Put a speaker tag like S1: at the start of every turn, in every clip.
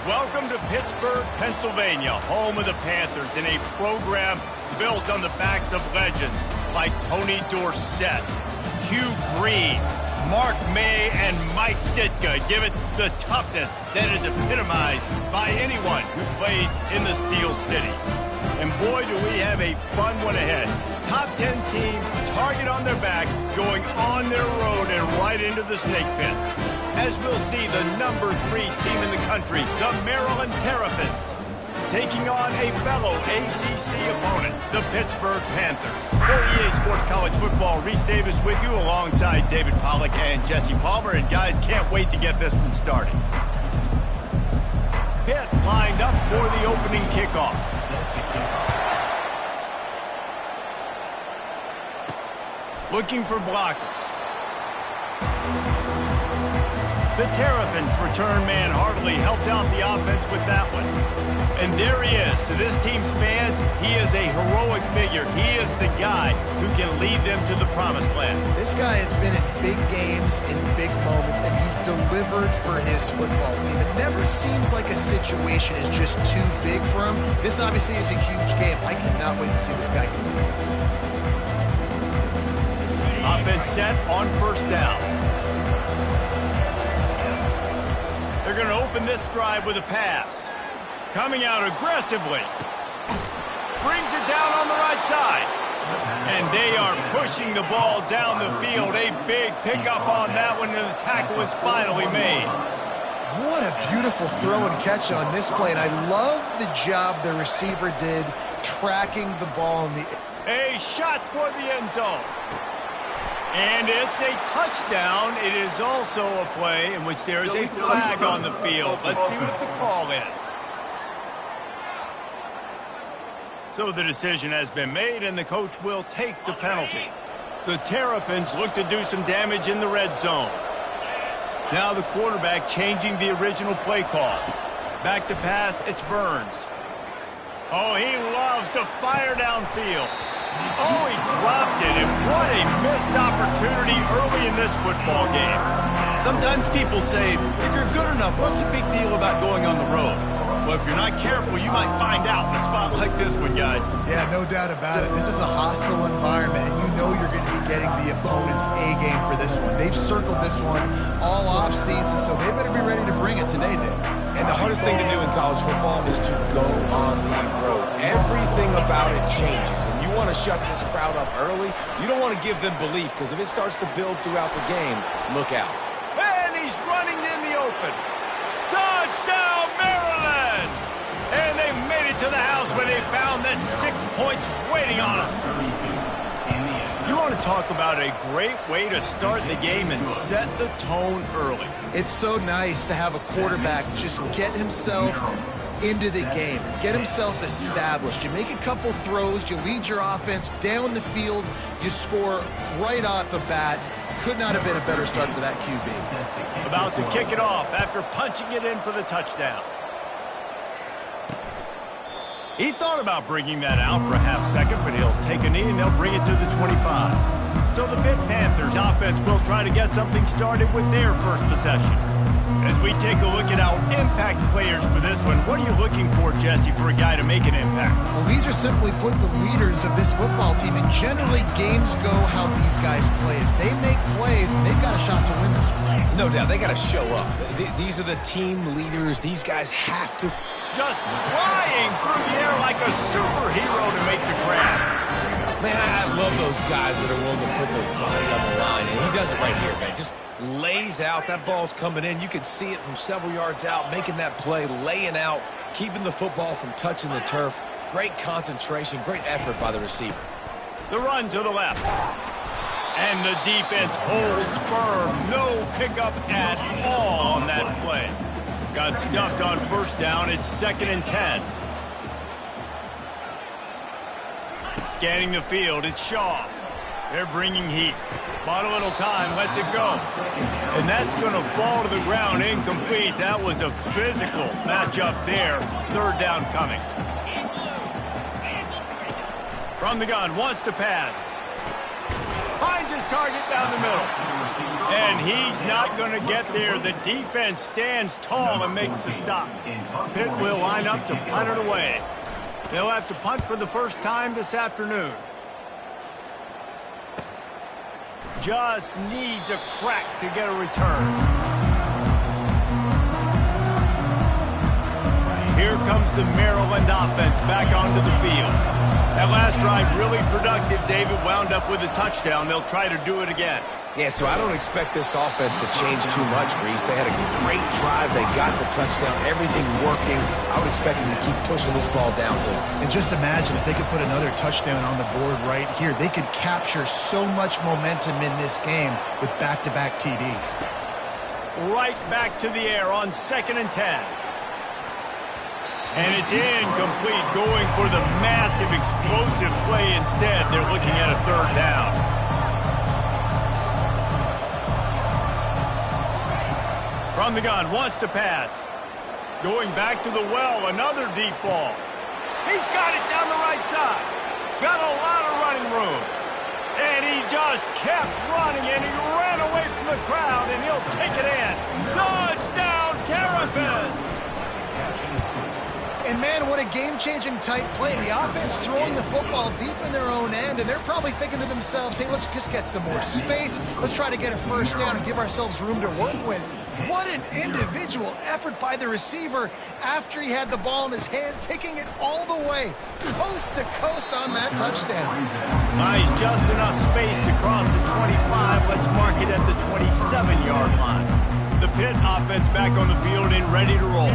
S1: Welcome to Pittsburgh, Pennsylvania, home of the Panthers, in a program built on the backs of legends like Tony Dorsett, Hugh Green, Mark May, and Mike Ditka. Give it the toughness that is epitomized by anyone who plays in the Steel City. And boy, do we have a fun one ahead. Top 10 team, target on their back, going on their road and right into the snake pit. As we'll see the #3 team in the country, the Maryland Terrapins, taking on a fellow ACC opponent, the Pittsburgh Panthers. For EA Sports College Football, Reese Davis with you alongside David Pollack and Jesse Palmer. And guys, can't wait to get this one started. Pitt lined up for the opening kickoff. Looking for blockers. The Terrapins return man hardly helped out the offense with that one. And there he is. To this team's fans, he is a heroic figure. He is the guy who can lead them to the promised land.
S2: This guy has been in big games, in big moments, and he's delivered for his football team. It never seems like a situation is just too big for him. This obviously is a huge game. I cannot wait to see this guy compete.
S1: Offense set on first down. They're going to open this drive with a pass. Coming out aggressively. Brings it down on the right side. And they are pushing the ball down the field. A big pickup on that one, and the tackle is finally made.
S2: What a beautiful throw and catch on this play. And I love the job the receiver did tracking the ball in the air.
S1: A shot toward the end zone. And it's a touchdown. It is also a play in which there is a flag on the field. Let's see what the call is. So the decision has been made, and the coach will take the penalty. The Terrapins look to do some damage in the red zone. Now the quarterback changing the original play call. Back to pass, it's Burns. Oh, he loves to fire downfield. Oh, he dropped it, and what a missed opportunity early in this football game. Sometimes people say, if you're good enough, what's the big deal about going on the road? Well, if you're not careful, you might find out in a spot like this one, guys.
S2: Yeah, no doubt about it. This is a hostile environment, and you know you're going to be getting the opponent's A game for this one. They've circled this one all offseason, so they better be ready to bring it today, Dave.
S3: And the hardest thing to do in college football is to go on the road. Everything about it changes, and you want to shut this crowd up early. You don't want to give them belief, because if it starts to build throughout the game, look out.
S1: And he's running in the open. Touchdown, Maryland! And they made it to the house where they found that 6 points waiting on them. You want to talk about a great way to start the game and set the tone early.
S2: It's so nice to have a quarterback just get himself into the game, get himself established. You make a couple throws, you lead your offense down the field, you score right off the bat. Could not have been a better start for that QB.
S1: About to kick it off after punching it in for the touchdown. He thought about bringing that out for a half second, but he'll take a knee and they'll bring it to the 25. So the Pitt Panthers offense will try to get something started with their first possession. As we take a look at our impact players for this one, what are you looking for, Jesse, for a guy to make an impact?
S2: Well, these are simply put the leaders of this football team, and generally games go how these guys play. If they make plays, they've got a shot to win this one.
S3: No doubt, they got to show up. These are the team leaders. These guys have to.
S1: Just flying through the air like a superhero to make the grab.
S3: Man, I love those guys that are willing to put their body on the line, and he does it right here, man. Just lays out. That ball's coming in. You can see it from several yards out, making that play, laying out, keeping the football from touching the turf. Great concentration, great effort by the receiver.
S1: The run to the left. And the defense holds firm. No pickup at all on that play. Got stuffed on first down. It's 2nd and 10. Scanning the field, it's Shaw. They're bringing heat. Bought a little time, lets it go. And that's going to fall to the ground, incomplete. That was a physical matchup there. Third down coming. From the gun, wants to pass. Finds his target down the middle. And he's not going to get there. The defense stands tall and makes the stop. Pitt will line up to punt it away. They'll have to punt for the first time this afternoon. Just needs a crack to get a return. Here comes the Maryland offense back onto the field. That last drive really productive. David wound up with a touchdown. They'll try to do it again.
S3: Yeah, so I don't expect this offense to change too much, Reese. They had a great drive. They got the touchdown. Everything working. I would expect them to keep pushing this ball downhill.
S2: And just imagine if they could put another touchdown on the board right here. They could capture so much momentum in this game with back-to-back TDs.
S1: Right back to the air on 2nd and 10. And it's incomplete, going for the massive explosive play instead. They're looking at a third down. From the gun, wants to pass. Going back to the well, another deep ball. He's got it down the right side. Got a lot of running room. And he just kept running, and he ran away from the crowd, and he'll take it in. Touchdown, Terrapins!
S2: And man, what a game-changing type play. The offense throwing the football deep in their own end, and they're probably thinking to themselves, hey, let's just get some more space. Let's try to get a first down and give ourselves room to work with. What an individual effort by the receiver after he had the ball in his hand, taking it all the way, coast to coast on that touchdown.
S1: Nice, just enough space to cross the 25. Let's mark it at the 27-yard line. The Pitt offense back on the field and ready to roll.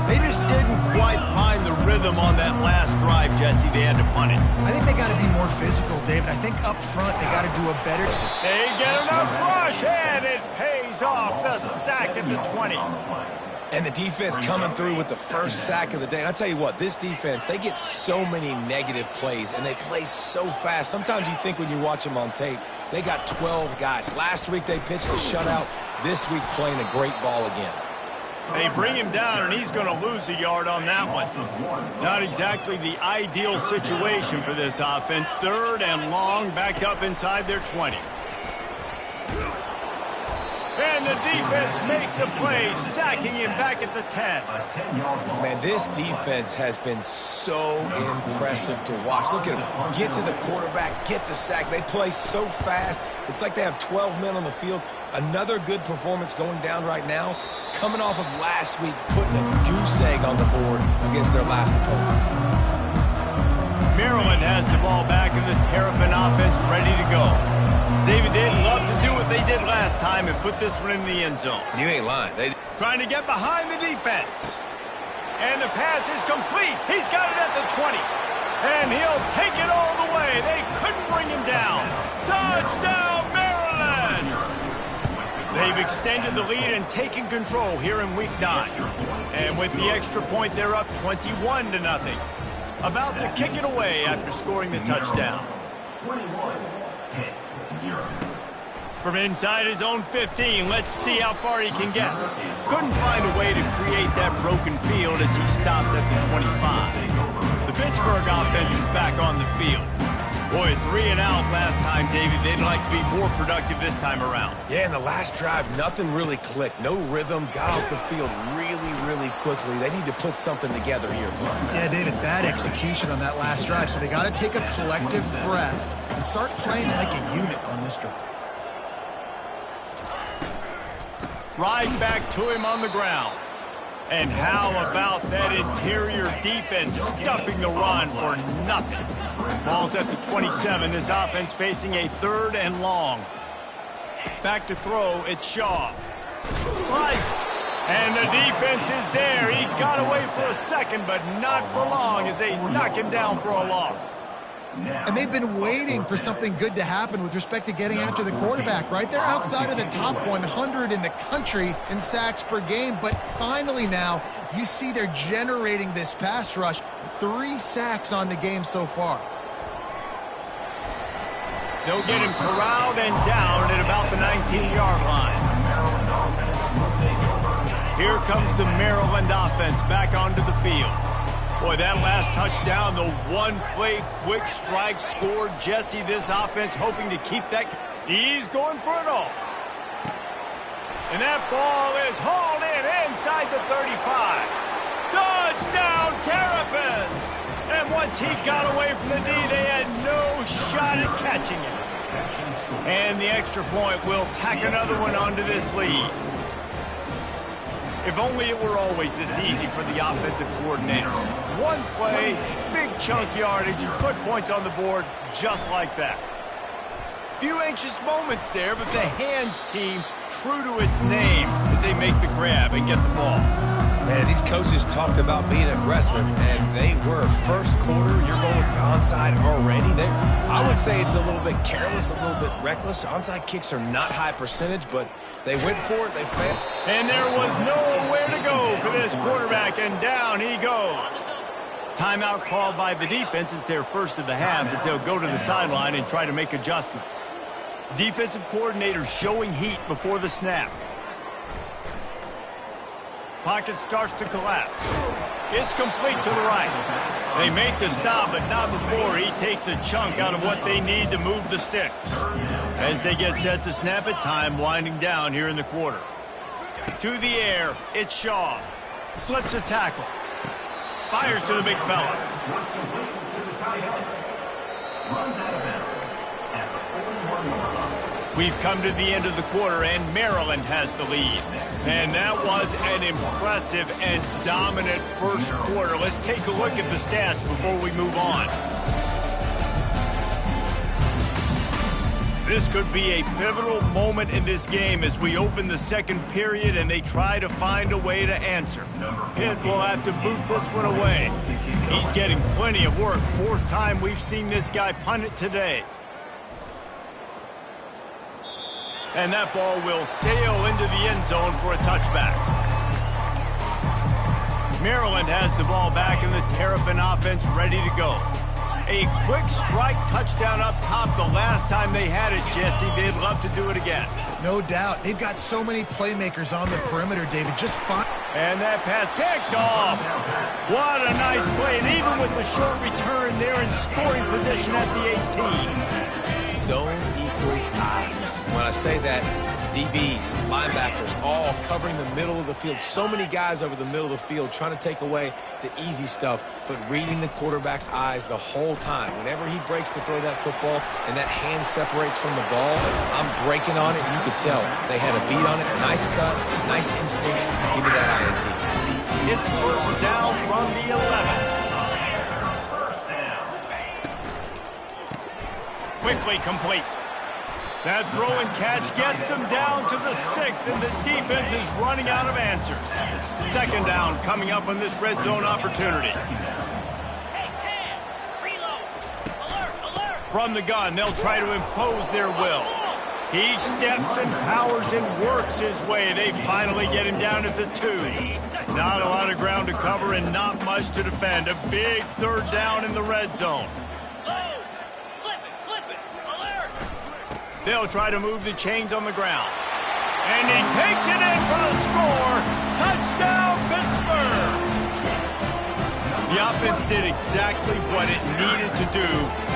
S1: They just didn't quite find the rhythm on that last drive, Jesse. They had to punt it.
S2: I think they got to be more physical, David. I think up front they got to do a better...
S1: They get enough rush, and it pays off. The sack at the 20.
S3: And the defense coming through with the first sack of the day. And I tell you what, this defense, they get so many negative plays, and they play so fast. Sometimes you think when you watch them on tape, they got 12 guys. Last week they pitched a shutout. This week playing a great ball again.
S1: They bring him down, and he's going to lose a yard on that one. Not exactly the ideal situation for this offense. 3rd and long, backed up inside their 20. And the defense makes a play, sacking him back at the 10.
S3: Man, this defense has been so impressive to watch. Look at them. Get to the quarterback, get the sack. They play so fast. It's like they have 12 men on the field. Another good performance going down right now. Coming off of last week, putting a goose egg on the board against their last opponent.
S1: Maryland has the ball back, and the Terrapin offense ready to go. David, they'd love to do what they did last time and put this one in the end zone.
S3: You ain't lying.
S1: Trying to get behind the defense. And the pass is complete. He's got it at the 20. And he'll take it all the way. They couldn't bring him down. Touchdown, Maryland! They've extended the lead and taken control here in Week 9. And with the extra point, they're up 21-0. About to kick it away after scoring the touchdown. From inside his own 15, let's see how far he can get. Couldn't find a way to create that broken field as he stopped at the 25. The Pittsburgh offense is back on the field. Boy, 3 and out last time, David. They'd like to be more productive this time around.
S3: Yeah, in the last drive, nothing really clicked. No rhythm, got off the field really quickly. They need to put something together here.
S2: Yeah, David, bad execution on that last drive, so they got to take a collective breath and start playing like a unit on this drive.
S1: Right back to him on the ground. And how about that interior defense stuffing the run for nothing? Ball's at the 27. This offense facing a 3rd and long. Back to throw, it's Shaw. Slide. And the defense is there. He got away for a second, but not for long as they knock him down for a loss.
S2: And they've been waiting for something good to happen with respect to getting after the quarterback, right? They're outside of the top 100 in the country in sacks per game, but finally now you see they're generating this pass rush. 3 sacks on the game so far.
S1: They'll get him corralled and down at about the 19-yard line. Here comes the Maryland offense back onto the field. Boy, that last touchdown, the one-play quick strike scored. Jesse, this offense hoping to keep that. He's going for it all. And that ball is hauled in inside the 35. Touchdown, Terrapins! And once he got away from the knee, they had no shot at catching it. And the extra point will tack another one onto this lead. If only it were always this easy for the offensive coordinator. One play, big chunk yardage, and put points on the board just like that. Few anxious moments there, but the hands team true to its name as they make the grab and get the ball.
S3: Man, these coaches talked about being aggressive, and they were. First quarter, you're going with the onside already. I would say it's a little bit careless, a little bit reckless. Onside kicks are not high percentage, but they went for it, they failed.
S1: And there was nowhere to go for this quarterback, and down he goes. Timeout called by the defense. It's their first of the half as they'll go to the sideline and try to make adjustments. Defensive coordinator showing heat before the snap. Pocket starts to collapse. It's complete to the right. They make the stop, but not before he takes a chunk out of what they need to move the sticks. As they get set to snap it, time winding down here in the quarter. To the air, it's Shaw. Slips a tackle. Fires to the big fella. We've come to the end of the quarter, and Maryland has the lead. And that was an impressive and dominant first quarter. Let's take a look at the stats before we move on. This could be a pivotal moment in this game as we open the second period and they try to find a way to answer. Pitt will have to boot this one away. He's getting plenty of work. Fourth time we've seen this guy punt it today. And that ball will sail into the end zone for a touchback. Maryland has the ball back and the Terrapin offense ready to go. A quick strike touchdown up top the last time they had it, Jesse. They'd love to do it again.
S2: No doubt. They've got so many playmakers on the perimeter, David. Just fine.
S1: And that pass picked off. What a nice play. And even with the short return, they're in scoring position at the 18.
S3: Zone equals eyes. When I say that, DBs, linebackers, all covering the middle of the field. So many guys over the middle of the field trying to take away the easy stuff, but reading the quarterback's eyes the whole time. Whenever he breaks to throw that football and that hand separates from the ball, I'm breaking on it, and you could tell they had a beat on it. Nice cut, nice instincts. Give me that INT.
S1: It's first down from the 11. Quickly complete. That throw and catch gets them down to the 6, and the defense is running out of answers. Second down coming up on this red zone opportunity. From the gun, they'll try to impose their will. He steps and powers and works his way. They finally get him down at the 2. Not a lot of ground to cover and not much to defend. A big third down in the red zone. They'll try to move the chains on the ground. And he takes it in for the score. Touchdown, Pittsburgh! The offense did exactly what it needed to do,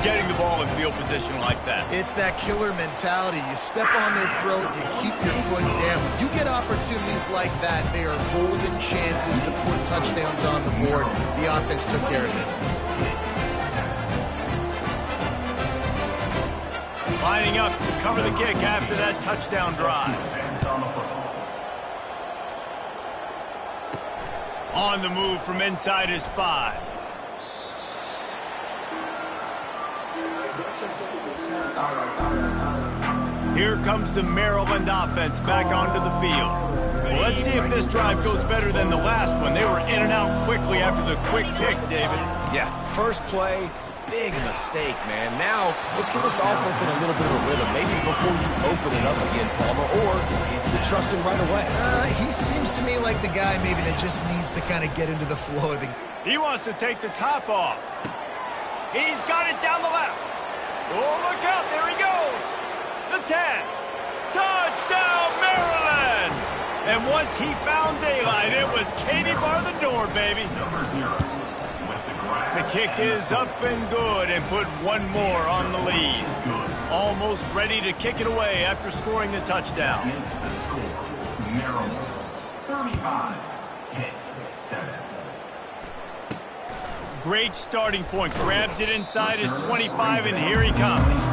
S1: getting the ball in field position like that.
S2: It's that killer mentality. You step on their throat, you keep your foot down. When you get opportunities like that, they are golden chances to put touchdowns on the board. The offense took care of business.
S1: Lining up to cover the kick after that touchdown drive. On the move from inside his 5. Here comes the Maryland offense back onto the field. Well, let's see if this drive goes better than the last one. They were in and out quickly after the quick pick, David.
S3: Yeah, first play. Big mistake, man. Now, let's get this offense in a little bit of a rhythm. Maybe before you open it up again, Palmer, or you trust him right away.
S2: He seems to me like the guy maybe that just needs to kind of get into the flow of the...
S1: He wants to take the top off. He's got it down the left. Oh, look out. There he goes. The 10. Touchdown, Maryland. And once he found daylight, it was Katie bar the door, baby. The kick is up and good and put one more on the lead. Almost ready to kick it away after scoring the touchdown.
S4: Maryland, 35-7.
S1: Great starting point. Grabs it inside his 25, and here he comes.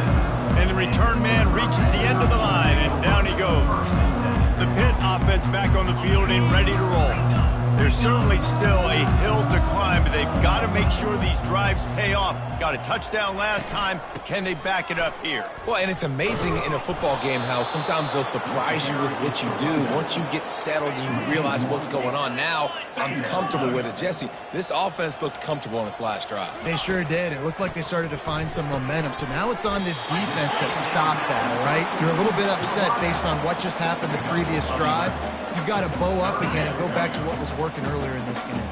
S1: And the return man reaches the end of the line, and down he goes. The Pitt offense back on the field and ready to roll. There's certainly still a hill to climb, but they've got to make sure these drives pay off. Got a touchdown last time. Can they back it up here?
S3: Well, and it's amazing in a football game how sometimes they'll surprise you with what you do. Once you get settled and you realize what's going on, now I'm comfortable with it. Jesse, this offense looked comfortable on its last drive.
S2: They sure did. It looked like they started to find some momentum. So now it's on this defense to stop that, all right? You're a little bit upset based on what just happened the previous drive. You've got to bow up again and go back to what was working earlier in this game.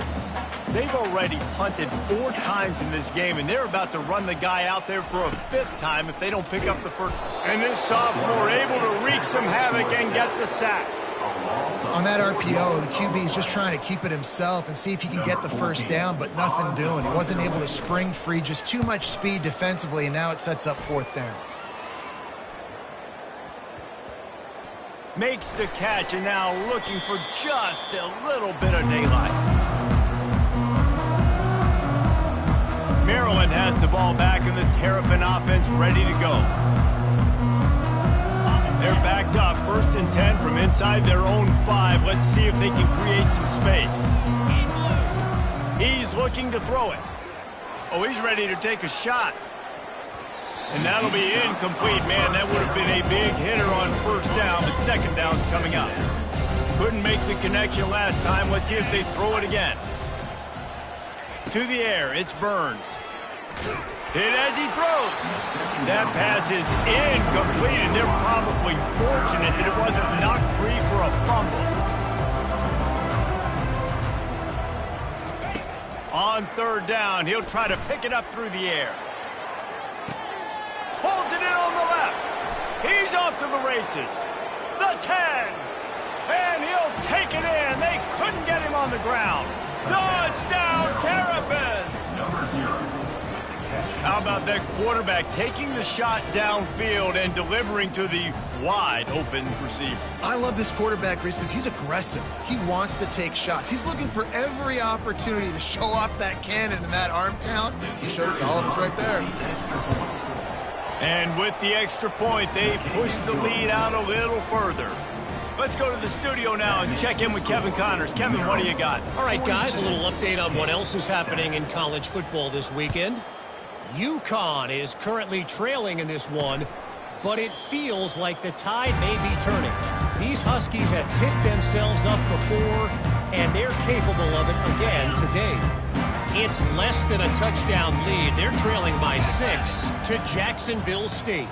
S1: They've already punted 4 times in this game, and they're about to run the guy out there for a 5th time if they don't pick up the first. And this sophomore able to wreak some havoc and get the sack.
S2: On that RPO, the QB is just trying to keep it himself and see if he can get the first down, but nothing doing. He wasn't able to spring free, just too much speed defensively, and now it sets up 4th down.
S1: Makes the catch, and now looking for just a little bit of daylight. Maryland has the ball back, and the Terrapin offense ready to go. They're backed up, 1st and 10 from inside their own 5. Let's see if they can create some space. He's looking to throw it. Oh, he's ready to take a shot. And that'll be incomplete. Man, that would have been a big hitter on 1st down, but 2nd down's coming up. Couldn't make the connection last time. Let's see if they throw it again. To the air, it's Burns. Hit as he throws. That pass is incomplete, and they're probably fortunate that it wasn't knocked free for a fumble. On 3rd down, he'll try to pick it up through the air. Pulls it in on the left. He's off to the races. The 10. And he'll take it in. They couldn't get him on the ground. Touchdown, Terrapins! How about that quarterback taking the shot downfield and delivering to the wide-open receiver? I
S2: love this quarterback, Reese, because he's aggressive. He wants to take shots. He's looking for every opportunity to show off that cannon and that arm talent. He showed it to all of us right there.
S1: And with the extra point, they push the lead out a little further. Let's go to the studio now and check in with Kevin Connors. Kevin, what do you got?
S5: All right, guys, a little update on what else is happening in college football this weekend. UConn is currently trailing in this one, but it feels like the tide may be turning. These Huskies have picked themselves up before, and they're capable of it again today. It's less than a touchdown lead. They're trailing by 6 to Jacksonville State.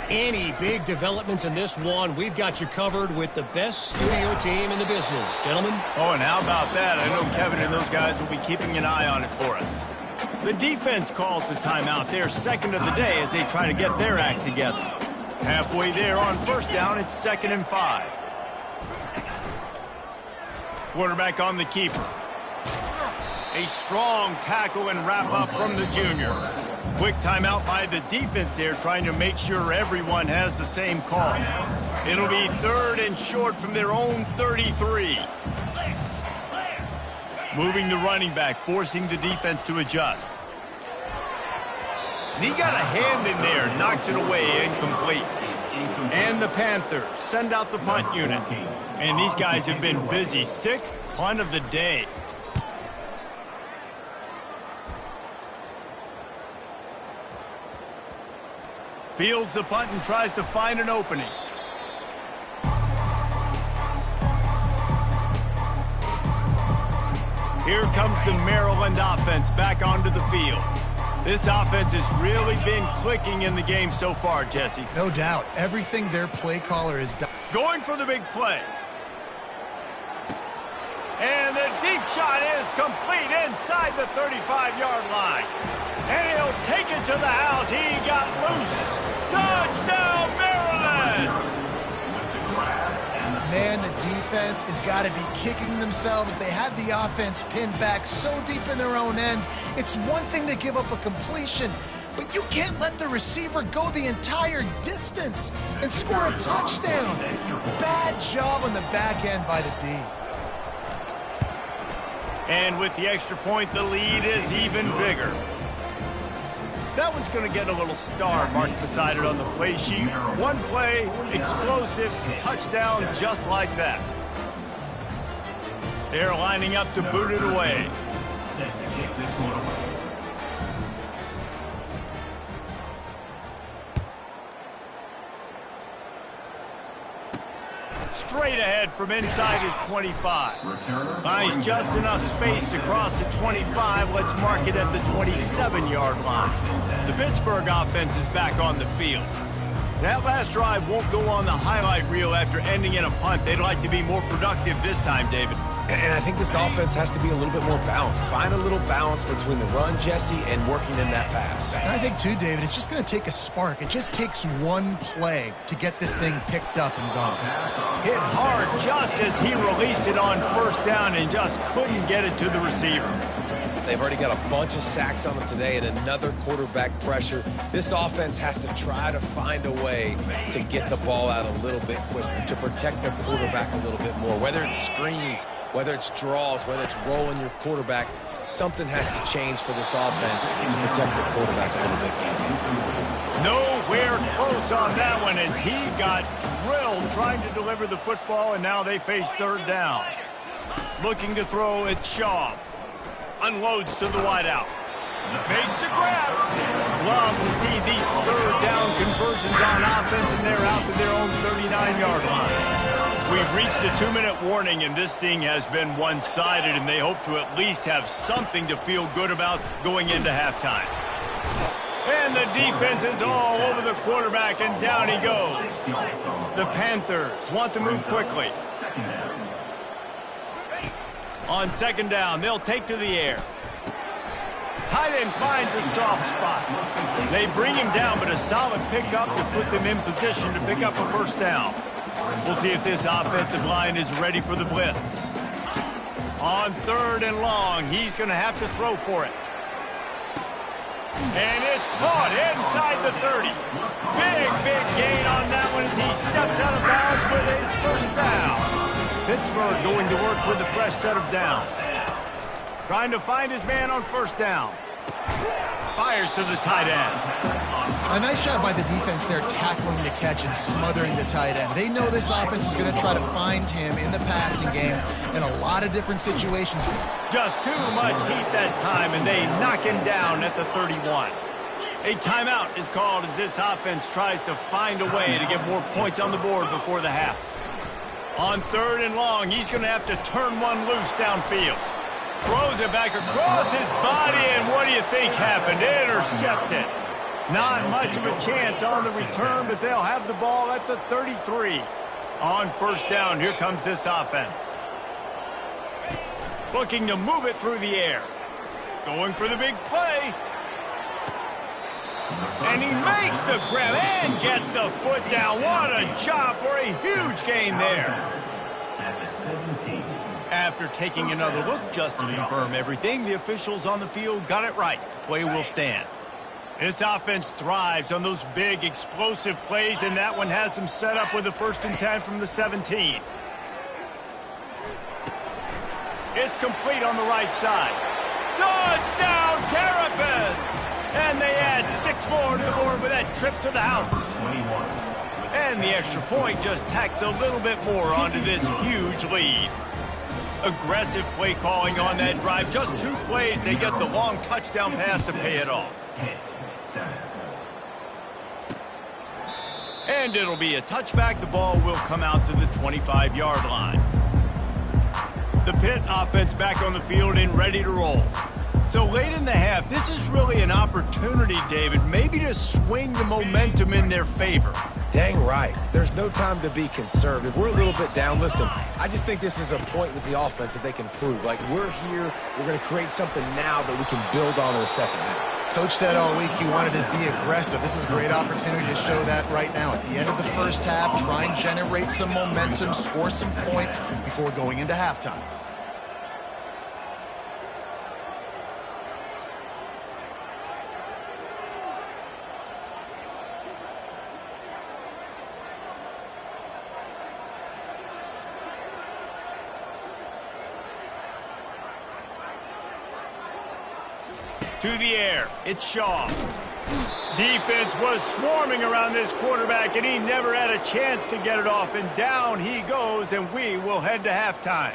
S5: Any big developments in this one, we've got you covered with the best studio team in the business. Gentlemen?
S1: Oh, and how about that? I know Kevin and those guys will be keeping an eye on it for us. The defense calls the timeout. They're 2nd of the day as they try to get their act together. Halfway there on 1st down, it's 2nd and 5. Quarterback on the keeper. A strong tackle and wrap-up from the junior. Quick timeout by the defense there, trying to make sure everyone has the same call. It'll be 3rd and short from their own 33. Moving the running back, forcing the defense to adjust. And he got a hand in there, knocks it away, incomplete. And the Panthers send out the punt unit. And these guys have been busy. 6th punt of the day. Fields the punt and tries to find an opening. Here comes the Maryland offense back onto the field. This offense has really been clicking in the game so far, Jesse.
S2: No doubt. Everything their play caller has done.
S1: Going for the big play. And the deep shot is complete inside the 35-yard line. And he'll take it to the house. He got loose. Touchdown, Maryland!
S2: Man, the defense has got to be kicking themselves. They had the offense pinned back so deep in their own end. It's one thing to give up a completion, but you can't let the receiver go the entire distance and score a touchdown. Bad job on the back end by the D.
S1: And with the extra point, the lead is even bigger. That one's going to get a little star marked beside it on the play sheet. One play, explosive, touchdown just like that. They're lining up to boot it away.
S4: Set to kick this one away.
S1: Straight ahead from inside his 25. Finds just enough space to cross the 25. Let's mark it at the 27-yard line. The Pittsburgh offense is back on the field. That last drive won't go on the highlight reel after ending in a punt. They'd like to be more productive this time, David.
S3: And I think this offense has to be a little bit more balanced. Find a little balance between the run, Jesse, and working in that pass.
S2: And I think, too, David, it's just going to take a spark. It just takes one play to get this thing picked up and gone.
S1: Hit hard just as he released it on first down and just couldn't get it to the receiver.
S3: They've already got a bunch of sacks on them today and another quarterback pressure. This offense has to try to find a way to get the ball out a little bit quicker, to protect their quarterback a little bit more. Whether it's screens, whether it's draws, whether it's rolling your quarterback, something has to change for this offense to protect their quarterback a little bit.
S1: Nowhere close on that one as he got drilled trying to deliver the football, and now they face third down. Looking to throw, it's Shaw. Unloads to the wideout. Makes the grab. Love to see these third down conversions on offense, and they're out to their own 39-yard line. We've reached the 2-minute warning, and this thing has been one-sided, and they hope to at least have something to feel good about going into halftime. And the defense is all over the quarterback, and down he goes. The Panthers want to move quickly. On second down, they'll take to the air. Tight end finds a soft spot. They bring him down, but a solid pickup to put them in position to pick up a first down. We'll see if this offensive line is ready for the blitz. On third and long, he's going to have to throw for it. And it's caught inside the 30. Big gain on that one as he steps out of bounds with a first down. Pittsburgh going to work with a fresh set of downs. Trying to find his man on first down. Fires to the tight end.
S2: A nice job by the defense there tackling the catch and smothering the tight end. They know this offense is going to try to find him in the passing game in a lot of different situations.
S1: Just too much heat that time, and they knock him down at the 31. A timeout is called as this offense tries to find a way to get more points on the board before the half. On third and long, he's going to have to turn one loose downfield. Throws it back across his body, and what do you think happened? Intercepted. Not much of a chance on the return, but they'll have the ball at the 33. On first down, here comes this offense. Looking to move it through the air. Going for the big play. And he makes the grab and gets the foot down. What a job for a huge gain there. After taking another look just to confirm everything, the officials on the field got it right. The play will stand. This offense thrives on those big, explosive plays, and that one has them set up with a 1st and 10 from the 17. It's complete on the right side. Touchdown, Terrapins! And they add 6 more to the board with that trip to the house. And the extra point just tacks a little bit more onto this huge lead. Aggressive play calling on that drive. Just 2 plays, they get the long touchdown pass to pay it off. And it'll be a touchback. The ball will come out to the 25-yard line. The Pitt offense back on the field and ready to roll. So late in the half, this is really an opportunity, David, maybe to swing the momentum in their favor.
S3: Dang right. There's no time to be conservative. We're a little bit down. Listen, I just think this is a point with the offense that they can prove. Like, we're here, we're going to create something now that we can build on in the second half.
S2: Coach said all week he wanted to be aggressive. This is a great opportunity to show that right now. At the end of the first half, try and generate some momentum, score some points before going into halftime.
S1: To the air, it's Shaw. Defense was swarming around this quarterback, and he never had a chance to get it off. And down he goes, and we will head to halftime.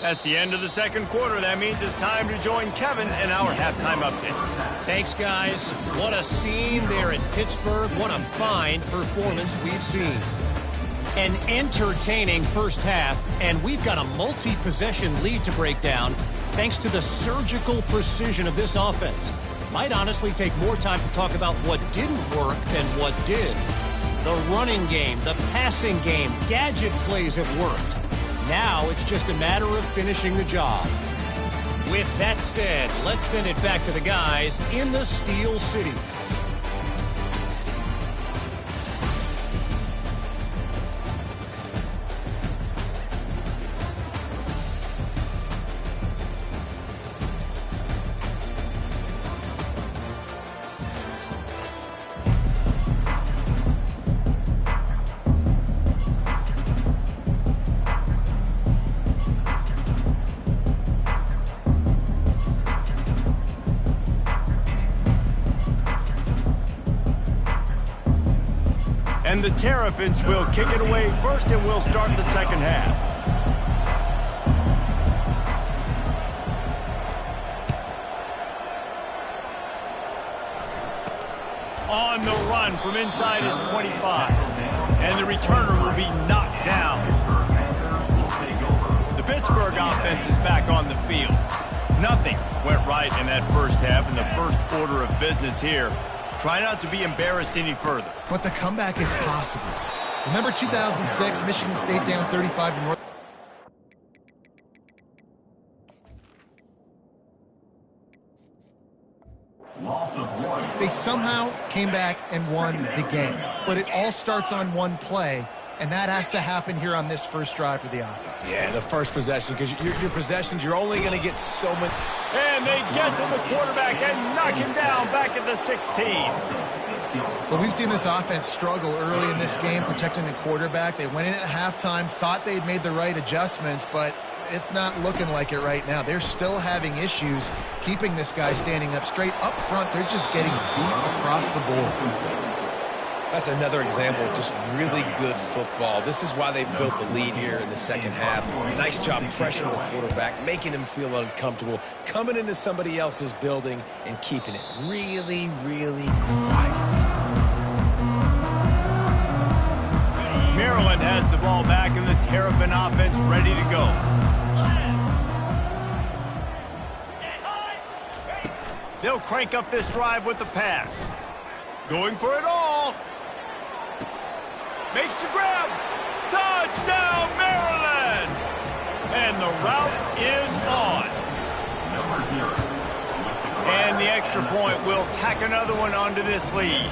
S1: That's the end of the second quarter. That means it's time to join Kevin in our halftime update.
S5: Thanks, guys. What a scene there in Pittsburgh. What a fine performance we've seen. An entertaining first half, and we've got a multi-possession lead to break down thanks to the surgical precision of this offense. Might honestly take more time to talk about what didn't work than what did. The running game, the passing game, gadget plays have worked. Now it's just a matter of finishing the job. With that said, let's send it back to the guys in the Steel City.
S1: And the Terrapins will kick it away first, and we'll start the second half. On the run from inside his 25. And the returner will be knocked down. The Pittsburgh offense is back on the field. Nothing went right in that first half, in the first order of business here. Try not to be embarrassed any further.
S2: But the comeback is possible. Remember 2006, Michigan State down 35 to North. They somehow came back and won the game. But it all starts on one play, and that has to happen here on this first drive for the offense.
S3: Yeah, the first possession, because your possessions, you're only going to get so many.
S1: And they get to the quarterback and knock him down back at the 16.
S2: But we've seen this offense struggle early in this game, protecting the quarterback. They went in at halftime, thought they'd made the right adjustments, but it's not looking like it right now. They're still having issues keeping this guy standing up straight. Up front, they're just getting beat across the board.
S3: That's another example of just really good football. This is why they built the lead here in the second half. Nice job pressuring the quarterback, making him feel uncomfortable, coming into somebody else's building and keeping it really, really quiet.
S1: Maryland has the ball back, and the Terrapin offense ready to go. They'll crank up this drive with the pass. Going for it all. Makes the grab. Touchdown, Maryland! And the route is on. And the extra point will tack another one onto this lead.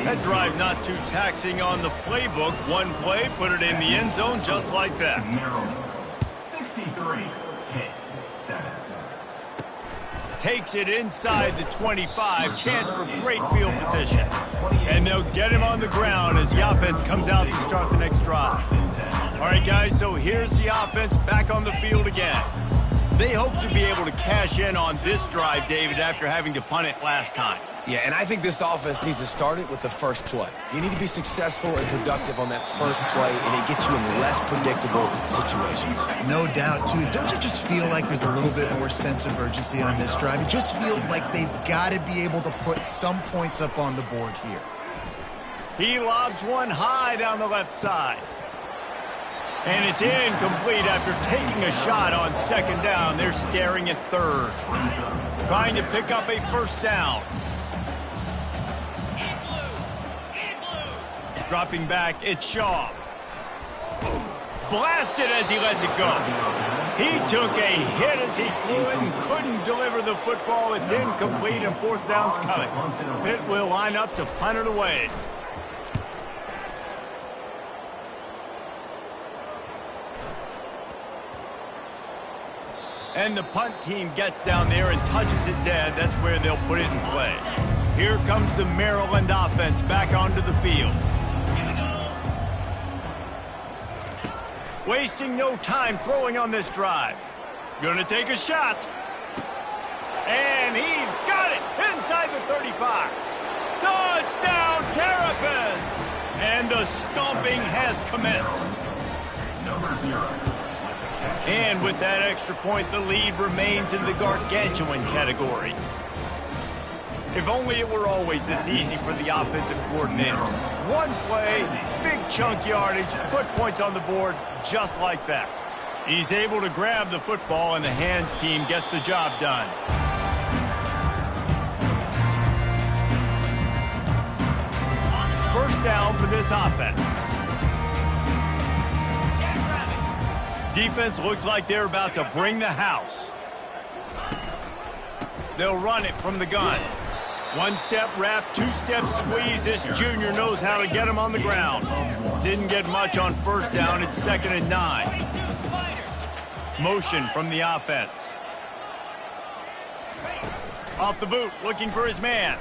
S1: That drive not too taxing on the playbook. One play, put it in the end zone just like that.
S4: Maryland, 63, hit 7.
S1: Takes it inside the 25. Chance for great field position. And they'll get him on the ground as the offense comes out to start the next drive. All right, guys, so here's the offense back on the field again. They hope to be able to cash in on this drive, David, after having to punt it last time.
S3: Yeah, and I think this offense needs to start it with the first play. You need to be successful and productive on that first play, and it gets you in less predictable situations.
S2: No doubt, too. Don't you just feel like there's a little bit more sense of urgency on this drive? It just feels like they've got to be able to put some points up on the board here.
S1: He lobs one high down the left side. And it's incomplete after taking a shot on second down. They're staring at third. Trying to pick up a first down. Dropping back, it's Shaw. blasted as he lets it go. He took a hit as he threw it and couldn't deliver the football. It's incomplete and fourth down's coming. Pitt will line up to punt it away. And the punt team gets down there and touches it dead. That's where they'll put it in play. Here comes the Maryland offense back onto the field. Wasting no time throwing on this drive. Gonna take a shot. And he's got it inside the 35. Touchdown, Terrapins! And the stomping has commenced.
S4: Number 0.
S1: And with that extra point, the lead remains in the gargantuan category. If only it were always this easy for the offensive coordinators. One play, big chunk yardage, put points on the board just like that. He's able to grab the football, and the hands team gets the job done. First down for this offense. Defense looks like they're about to bring the house. They'll run it from the gun. One-step wrap, two-step squeeze. This junior knows how to get him on the ground. Didn't get much on first down. It's 2nd and 9. Motion from the offense. Off the boot, looking for his man.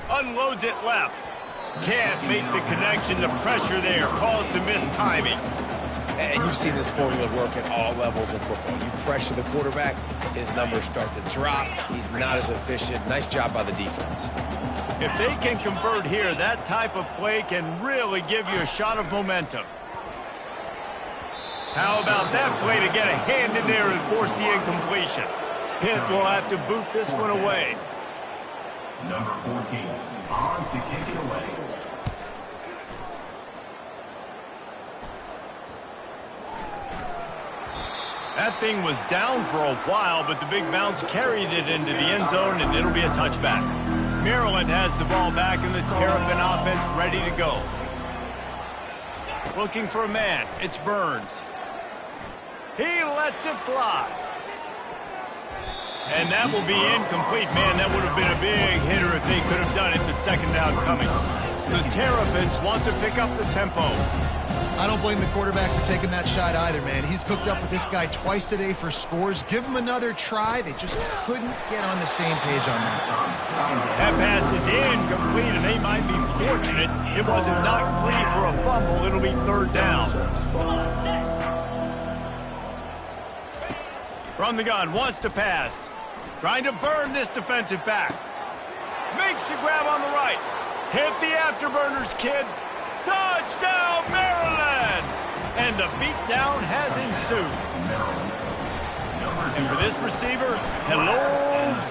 S1: Unloads it left. Can't make the connection. The pressure there caused the missed timing.
S3: And you've seen this formula work at all levels of football. You pressure the quarterback, his numbers start to drop. He's not as efficient. Nice job by the defense.
S1: If they can convert here, that type of play can really give you a shot of momentum. How about that play to get a hand in there and force the incompletion? Pitt will have to boot this one away.
S4: Number 14, on to kick it away.
S1: That thing was down for a while, but the big bounce carried it into the end zone, and it'll be a touchback. Maryland has the ball back, and the Terrapin offense ready to go. Looking for a man. It's Burns. He lets it fly. And that will be incomplete. Man, that would have been a big hitter if they could have done it, but second down coming. The Terrapins want to pick up the tempo.
S2: I don't blame the quarterback for taking that shot either, man. He's cooked up with this guy twice today for scores. Give him another try. They just couldn't get on the same page on that.
S1: That pass is incomplete, and they might be fortunate it wasn't knocked free for a fumble. It'll be third down. From the gun, wants to pass. Trying to burn this defensive back. Makes the grab on the right. Hit the afterburners, kid. Touchdown, Maryland! And the beatdown has ensued. And for this receiver, hello,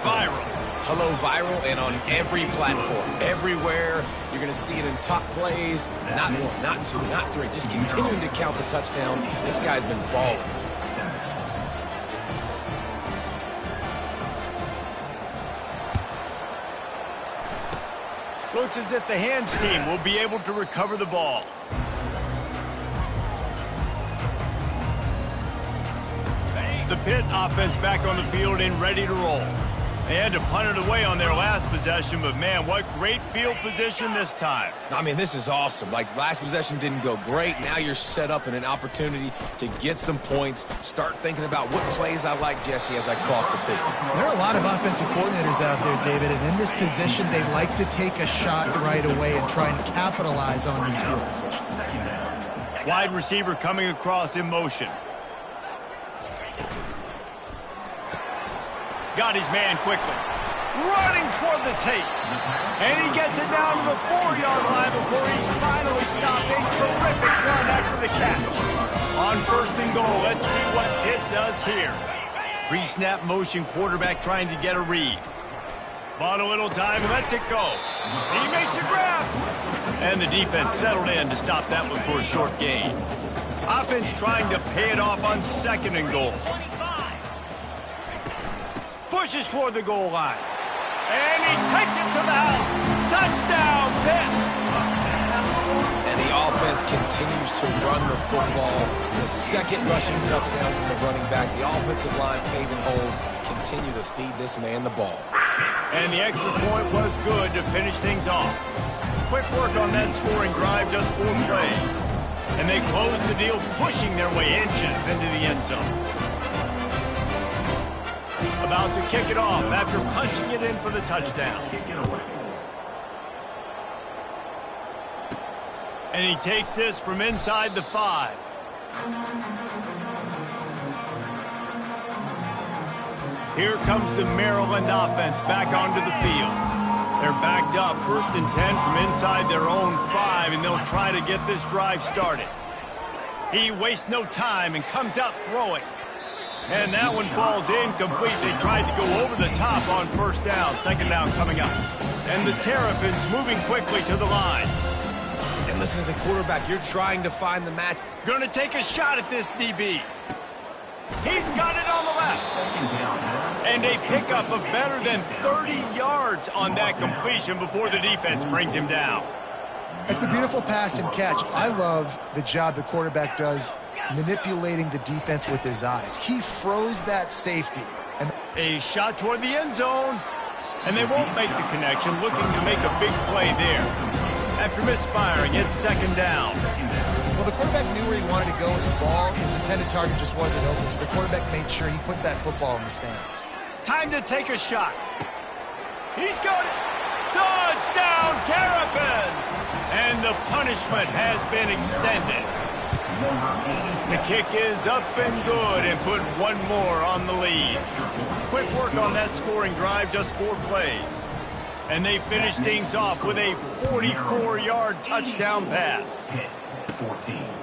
S1: viral.
S3: Hello, viral, and on every platform, everywhere. You're going to see it in top plays. Not one, not two, not three. Just continuing to count the touchdowns. This guy's been balling.
S1: Looks as if the hands team will be able to recover the ball. The Pitt offense back on the field and ready to roll. They had to punt it away on their last possession, but man, what great field position this time.
S3: I mean, this is awesome. Like, last possession didn't go great. Now you're set up in an opportunity to get some points. Start thinking about what plays I like, Jesse, as I cross the 50.
S2: There are a lot of offensive coordinators out there, David, and in this position, they like to take a shot right away and try and capitalize on this field position.
S1: Wide receiver coming across in motion. Got his man quickly. Running toward the tape. And he gets it down to the 4-yard line before he's finally stopped. A terrific run after the catch. On first and goal, let's see what Pitt does here. Pre-snap motion, quarterback trying to get a read. Bought a little time, lets it go. He makes a grab. And the defense settled in to stop that one for a short gain. Offense trying to pay it off on second and goal. Pushes toward the goal line. And he takes it to the house. Touchdown, Pitt!
S3: And the offense just continues to run the football. The second rushing touchdown from the running back. The offensive line paving holes. Continue to feed this man the ball.
S1: And the extra point was good to finish things off. Quick work on that scoring drive, just 4 plays. And they close the deal, pushing their way inches into the end zone. About to kick it off after punching it in for the touchdown. And he takes this from inside the 5. Here comes the Maryland offense back onto the field. They're backed up, 1st and 10 from inside their own 5, and they'll try to get this drive started. He wastes no time and comes out throwing. And that one falls incomplete. They tried to go over the top on 1st down. 2nd down coming up. And the Terrapins moving quickly to the line.
S3: And listen, as a quarterback, you're trying to find the match.
S1: Gonna take a shot at this DB. He's got it on the left. And a pickup of better than 30 yards on that completion before the defense brings him down.
S2: It's a beautiful pass and catch. I love the job the quarterback does manipulating the defense with his eyes. He froze that safety. And
S1: a shot toward the end zone. And they won't make the connection, looking to make a big play there. After misfiring, it's 2nd down.
S2: Well, the quarterback knew where he wanted to go with the ball. His intended target just wasn't open, so the quarterback made sure he put that football in the stands.
S1: Time to take a shot. He's got it. Touchdown, Terrapins! And the punishment has been extended. The kick is up and good and put one more on the lead. Quick work on that scoring drive, just 4 plays. And they finish things off with a 44-yard touchdown pass.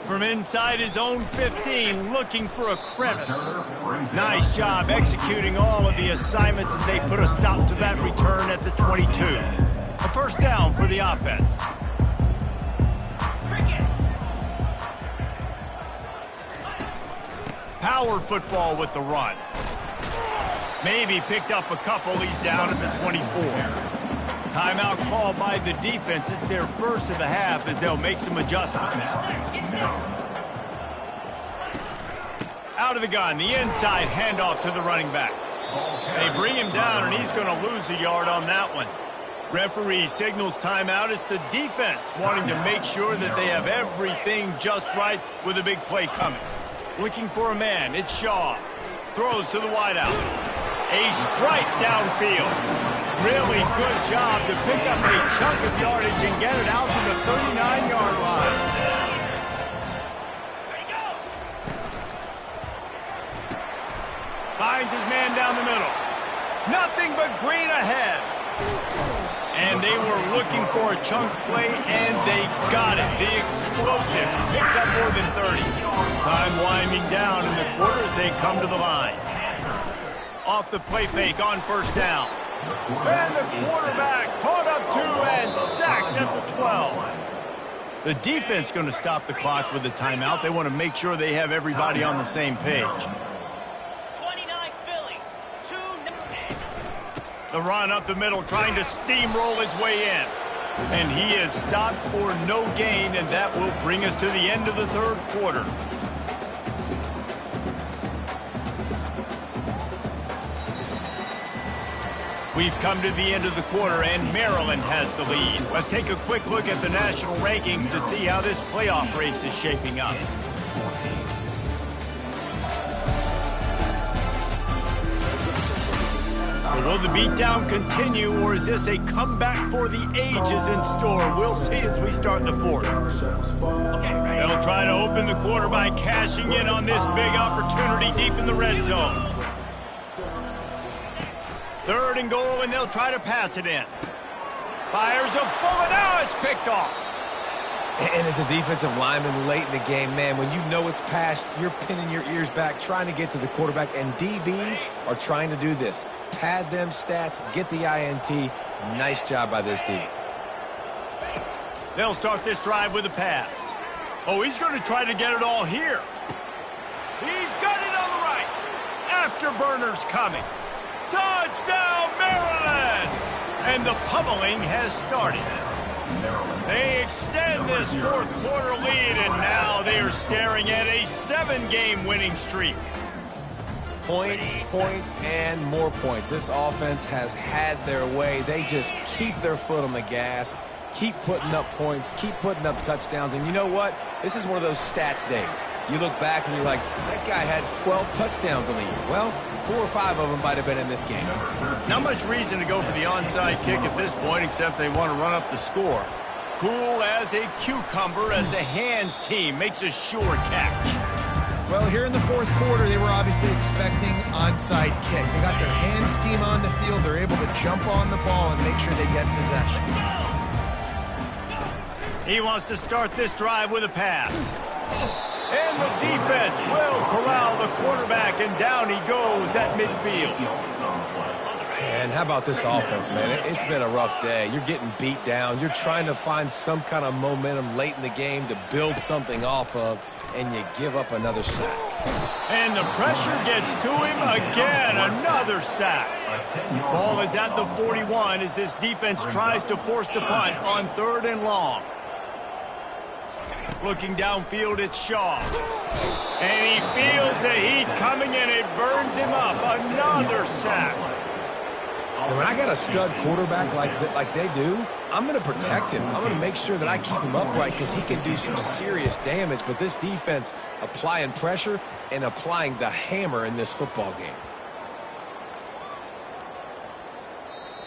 S1: From inside his own 15, looking for a crevice. Nice job executing all of the assignments as they put a stop to that return at the 22. A 1st down for the offense. Power football with the run. Maybe picked up a couple. He's down at the 24. Timeout called by the defense. It's their 1st of the half as they'll make some adjustments. Out of the gun, the inside handoff to the running back. They bring him down, and he's going to lose a yard on that one. Referee signals timeout. It's the defense wanting to make sure that they have everything just right with a big play coming. Looking for a man, it's Shaw. Throws to the wideout. A strike downfield. Really good job to pick up a chunk of yardage and get it out to the 39-yard line. Finds his man down the middle. Nothing but green ahead. And they were looking for a chunk play, and they got it. The explosive picks up more than 30. Time winding down in the quarter as they come to the line. Off the play fake on 1st down. And the quarterback caught up 2 and sacked at the 12. The defense going to stop the clock with a timeout. They want to make sure they have everybody on the same page.
S5: 29 Philly. 2.
S1: The run up the middle, trying to steamroll his way in. And he is stopped for no gain, and that will bring us to the end of the 3rd quarter. We've come to the end of the quarter, and Maryland has the lead. Let's take a quick look at the national rankings to see how this playoff race is shaping up. So will the beatdown continue, or is this a comeback for the ages in store? We'll see as we start the 4th. They'll try to open the quarter by cashing in on this big opportunity deep in the red zone. 3rd and goal, and they'll try to pass it in. Fires a bullet. Now it's picked off.
S3: And as a defensive lineman late in the game, man, when you know it's passed, you're pinning your ears back, trying to get to the quarterback, and DBs are trying to do this. Pad them stats, get the INT. Nice job by this D.
S1: They'll start this drive with a pass. Oh, he's going to try to get it all here. He's got it on the right. Afterburners coming. Touchdown, Maryland! And the pummeling has started. They extend this fourth quarter lead, and now they are staring at a 7-game winning streak.
S3: Points, points, and more points. This offense has had their way. They just keep their foot on the gas, keep putting up points, keep putting up touchdowns. And you know what? This is one of those stats days. You look back and you're like, that guy had 12 touchdowns on the year. Well, 4 or 5 of them might have been in this game.
S1: Not much reason to go for the onside kick at this point, except they want to run up the score. Cool as a cucumber as the hands team makes a sure catch.
S2: Well, here in the fourth quarter, they were obviously expecting onside kick. They got their hands team on the field. They're able to jump on the ball and make sure they get possession.
S1: He wants to start this drive with a pass. And the defense will corral the quarterback, and down he goes at midfield.
S3: And how about this offense, man? It's been a rough day. You're getting beat down. You're trying to find some kind of momentum late in the game to build something off of, and you give up another sack.
S1: And the pressure gets to him again. Another sack. Ball is at the 41 as this defense tries to force the punt on 3rd and long. Looking downfield, it's Shaw. And he feels the heat coming, and it burns him up. Another sack.
S3: And when I got a stud quarterback like they do, I'm going to protect him. I'm going to make sure that I keep him upright because he can do some serious damage. But this defense applying pressure and applying the hammer in this football game.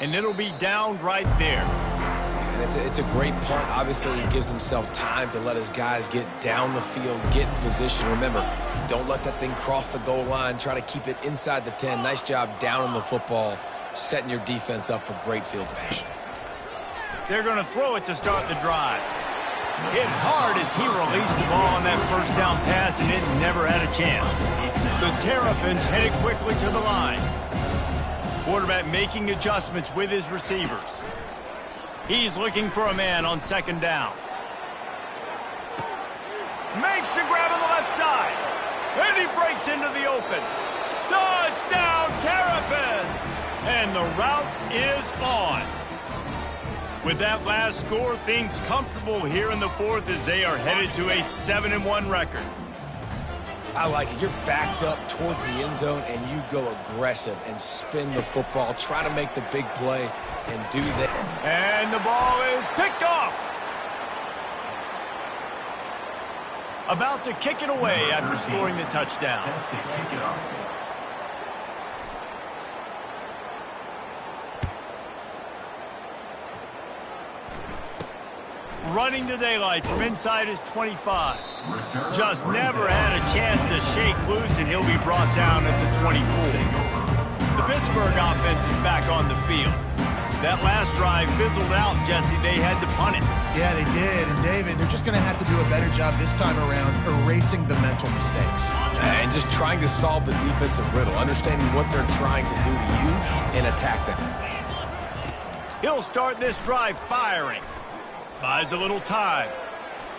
S1: And it'll be downed right there.
S3: And it's a great punt. Obviously, he gives himself time to let his guys get down the field, get in position. Remember, don't let that thing cross the goal line. Try to keep it inside the 10. Nice job down on the football, setting your defense up for great field position.
S1: They're going to throw it to start the drive. Hit hard as he released the ball on that first down pass, and it never had a chance. The Terrapins headed quickly to the line. Quarterback making adjustments with his receivers. He's looking for a man on 2nd down. Makes the grab on the left side. And he breaks into the open. Touchdown, Terrapins! And the route is on. With that last score, things comfortable here in the 4th as they are headed to a 7-1 record.
S3: I like it. You're backed up towards the end zone, and you go aggressive and spin the football. Try to make the big play and do that.
S1: And the ball is picked off. About to kick it away after scoring the touchdown. Running the daylight from inside his 25. Just never had a chance to shake loose, and he'll be brought down at the 24. The Pittsburgh offense is back on the field. That last drive fizzled out, Jesse. They had to punt it.
S2: Yeah, they did. And, David, they're just going to have to do a better job this time around erasing the mental mistakes.
S3: And just trying to solve the defensive riddle, understanding what they're trying to do to you and attack them.
S1: He'll start this drive firing. Buys a little time.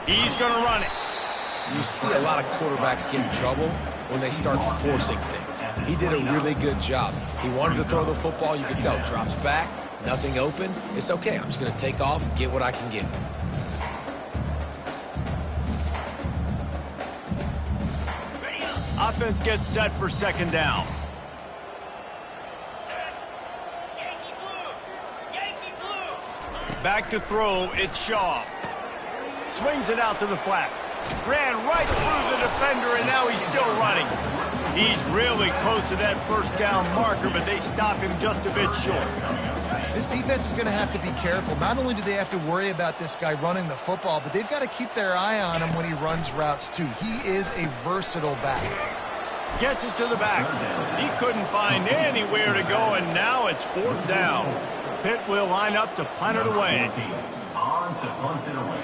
S1: He's going to run it.
S3: You see a lot of quarterbacks get in trouble when they start forcing things. He did a really good job. He wanted to throw the football. You could tell. Drops back, nothing open. It's okay. I'm just going to take off, get what I can get.
S1: Offense gets set for 2nd down. Back to throw, it's Shaw. Swings it out to the flat. Ran right through the defender, and now he's still running. He's really close to that first down marker, but they stop him just a bit short.
S2: This defense is going to have to be careful. Not only do they have to worry about this guy running the football, but they've got to keep their eye on him when he runs routes, too. He is a versatile back.
S1: Gets it to the back. He couldn't find anywhere to go, and now it's 4th down. Pitt will line up to punt it away.
S4: On to punt it away.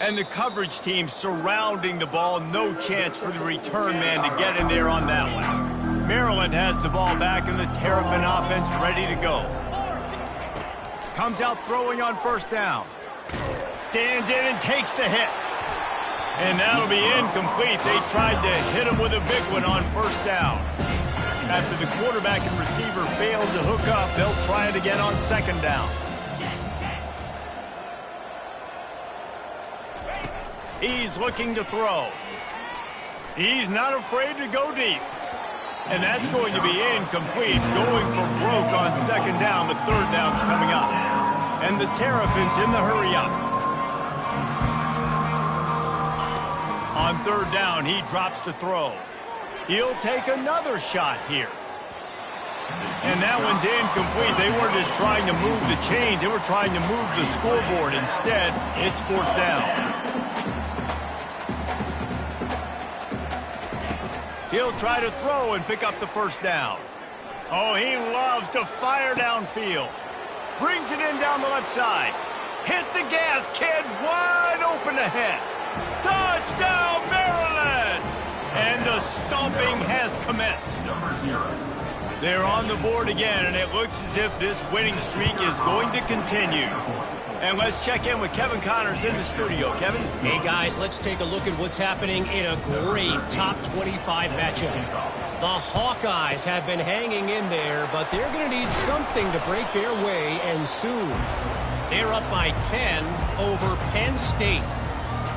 S1: And the coverage team surrounding the ball. No chance for the return man to get in there on that one. Maryland has the ball back, and the Terrapin offense ready to go. Comes out throwing on 1st down. Stands in and takes the hit. And that'll be incomplete. They tried to hit him with a big one on first down. After the quarterback and receiver failed to hook up, they'll try it again on second down. He's looking to throw. He's not afraid to go deep. And that's going to be incomplete. Going for broke on second down, but third down's coming up. And the Terrapins in the hurry up. On third down, he drops to throw. He'll take another shot here. And that one's incomplete. They weren't just trying to move the chains. They were trying to move the scoreboard. Instead, it's fourth down. He'll try to throw and pick up the first down. Oh, he loves to fire downfield. Brings it in down the left side. Hit the gas, kid. Wide open ahead. Touchdown, Maryland! And the stomping has commenced. They're on the board again, and it looks as if this winning streak is going to continue. And let's check in with Kevin Connors in the studio. Kevin?
S5: Hey, guys, let's take a look at what's happening in a great top 25 matchup. The Hawkeyes have been hanging in there, but they're going to need something to break their way, and soon. They're up by 10 over Penn State.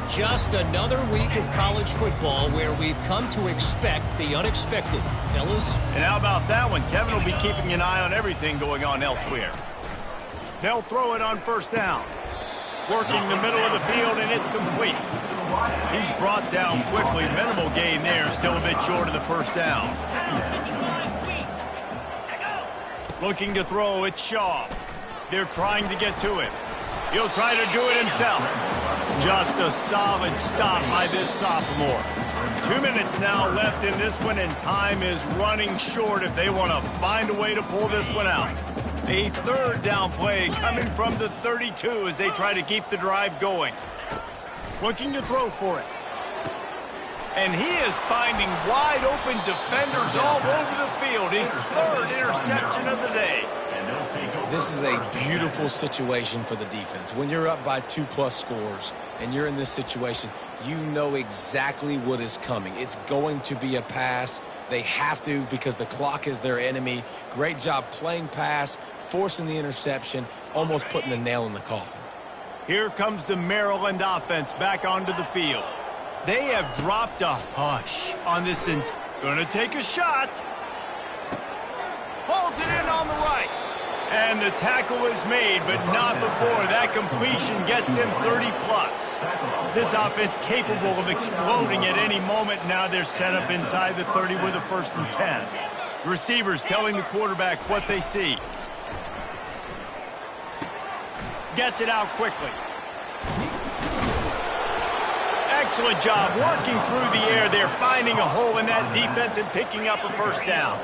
S5: Just another week of college football where we've come to expect the unexpected. Fellas?
S1: And how about that one? Kevin will be keeping an eye on everything going on elsewhere. They'll throw it on first down. Working the middle of the field, and it's complete. He's brought down quickly. Minimal gain there. Still a bit short of the first down. Looking to throw, it's Shaw. They're trying to get to it. He'll try to do it himself. Just a solid stop by this sophomore. 2 minutes now left in this one, and time is running short if they want to find a way to pull this one out. A third down play coming from the 32 as they try to keep the drive going. Looking to throw for it. And he is finding wide open defenders all over the field. His third interception of the day.
S3: This is a beautiful situation for the defense. When you're up by 2+ scores and you're in this situation, you know exactly what is coming. It's going to be a pass. They have to because the clock is their enemy. Great job playing pass, forcing the interception, almost putting the nail in the coffin.
S1: Here comes the Maryland offense back onto the field. They have dropped a hush on this. Gonna take a shot. Pulls it in on the right. And the tackle is made, but not before. That completion gets them 30+. This offense capable of exploding at any moment. Now they're set up inside the 30 with a 1st and 10. Receivers telling the quarterback what they see. Gets it out quickly. Excellent job working through the air. They're finding a hole in that defense and picking up a first down.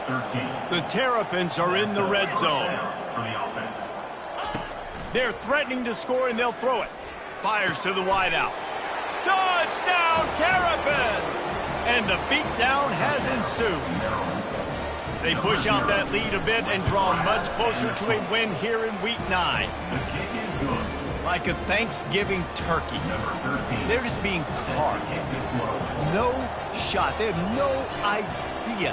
S1: The Terrapins are in the red zone. They're threatening to score, and they'll throw it. Fires to the wideout. Touchdown, Terrapins! And the beatdown has ensued. They push out that lead a bit and draw much closer to a win here in Week 9. Like a Thanksgiving turkey. They're just being carved. No shot. They have no idea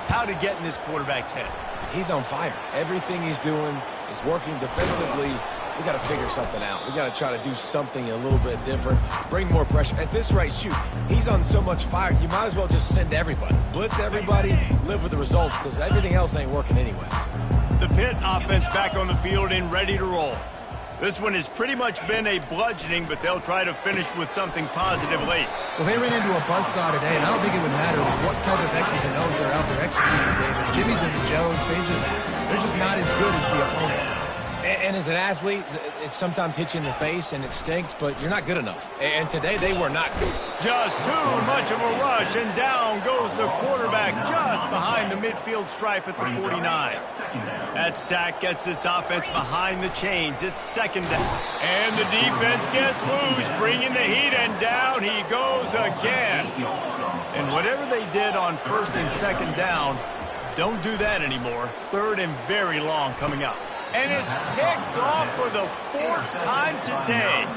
S1: how to get in this quarterback's head.
S3: He's on fire. Everything he's doing is working defensively. We got to figure something out. We got to try to do something a little bit different. Bring more pressure. At this rate, shoot, he's on so much fire, you might as well just send everybody. Blitz everybody, live with the results, because everything else ain't working anyways.
S1: The Pitt offense back on the field and ready to roll. This one has pretty much been a bludgeoning, but they'll try to finish with something positive late.
S2: Well, they ran into a buzzsaw today, and I don't think it would matter what type of X's and O's they're out there executing, David. Jimmy's and the Joes, they're just not as good as the opponent.
S3: And as an athlete, it sometimes hits you in the face and it stinks, but you're not good enough. And today they were not good.
S1: Just too much of a rush, and down goes the quarterback just behind the midfield stripe at the 49. That sack gets this offense behind the chains. It's second down. And the defense gets loose, bringing the heat, and down he goes again. And whatever they did on 1st and 2nd down, don't do that anymore. 3rd and very long coming up. And it's picked off for the 4th time today.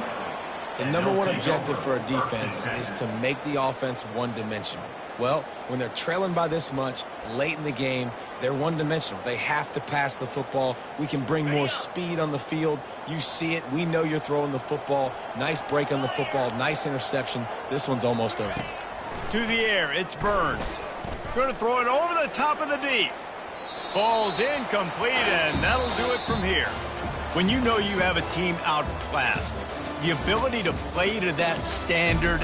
S3: The number one objective for a defense is to make the offense one-dimensional. Well, when they're trailing by this much late in the game, they're one-dimensional. They have to pass the football. We can bring more speed on the field. You see it. We know you're throwing the football. Nice break on the football. Nice interception. This one's almost over.
S1: To the air, it's Burns. Going to throw it over the top of the deep. Ball's incomplete, and that'll do it from here. When you know you have a team outclassed, the ability to play to that standard